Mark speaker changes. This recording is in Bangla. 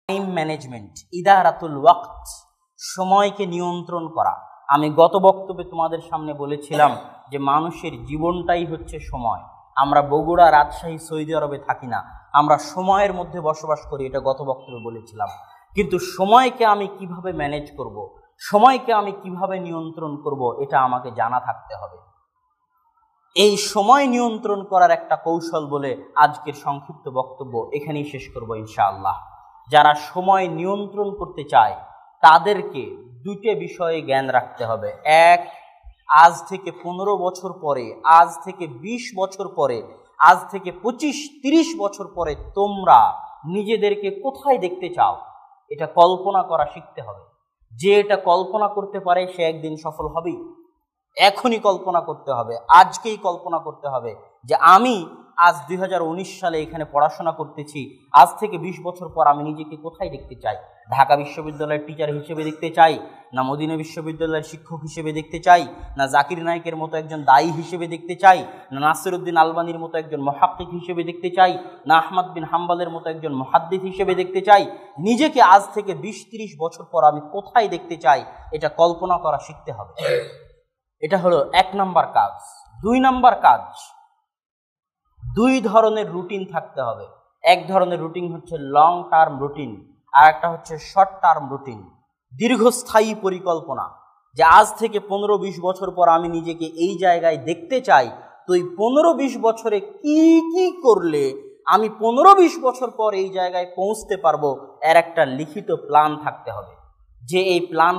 Speaker 1: টাইম ম্যানেজমেন্ট, ইদারাতুল ওয়াক্ত, সময়কে নিয়ন্ত্রণ করা। আমি গত বক্তব্যে তোমাদের সামনে বলেছিলাম যে মানুষের জীবনটাই হচ্ছে সময়। আমরা বগুড়া, রাজশাহী, সৌদি আরবে থাকি না, আমরা সময়ের মধ্যে বসবাস করি, এটা গত বক্তব্যে বলেছিলাম। কিন্তু সময়কে আমি কিভাবে ম্যানেজ করব, সময়কে আমি কিভাবে নিয়ন্ত্রণ করব, এটা আমাকে জানা থাকতে হবে। এই সময় নিয়ন্ত্রণ করার একটা কৌশল বলে আজকের সংক্ষিপ্ত বক্তব্য এখানেই শেষ করব ইনশাআল্লাহ। যারা সময় নিয়ন্ত্রণ করতে চায় তাদেরকে দুটো বিষয়ে জ্ঞান রাখতে হবে। এক, আজ থেকে 15 বছর পরে, আজ থেকে 20 বছর পরে, আজ থেকে 25-30 বছর পরে তোমরা নিজেদেরকে কোথায় দেখতে চাও, এটা কল্পনা করা শিখতে হবে। যে এটা কল্পনা করতে পারে সে একদিন সফল হবেই। এখনই কল্পনা করতে হবে, আজকেই কল্পনা করতে হবে যে আমি আজ 2019 সালে এখানে পড়াশোনা করতেছি, আজ থেকে 20 বছর পর আমি নিজেকে কোথায় দেখতে চাই। ঢাকা বিশ্ববিদ্যালয়ের টিচার হিসেবে দেখতে চাই, না মদিনা বিশ্ববিদ্যালয়ের শিক্ষক হিসেবে দেখতে চাই, না জাকির নায়েকের মতো একজন দায়ী হিসেবে দেখতে চাই, না নাসিরউদ্দিন আলবানীর মতো একজন মুহাক্কিক হিসেবে দেখতে চাই, না আহমদ বিন হাম্বলের মতো একজন মুহাদ্দিস হিসেবে দেখতে চাই। নিজেকে আজ থেকে 20-30 বছর পর আমি কোথায় দেখতে চাই, এটা কল্পনা করা শিখতে হবে। এটা হলো 1 নম্বর কাজ। 2 নম্বর কাজ, 2 ধরনের রুটিন থাকতে হবে। এক ধরনের রুটিন হচ্ছে লং টার্ম রুটিন, আর একটা হচ্ছে শর্ট টার্ম রুটিন, দীর্ঘস্থায়ী পরিকল্পনা। যে আজ থেকে 15-20 বছর পর আমি নিজেকে এই জায়গায় দেখতে চাই, তো এই 15-20 বছরে কি কি করলে আমি 15-20 বছর পর এই জায়গায় পৌঁছতে পারবো, এর একটা লিখিত প্ল্যান থাকতে হবে। যে এই প্ল্যান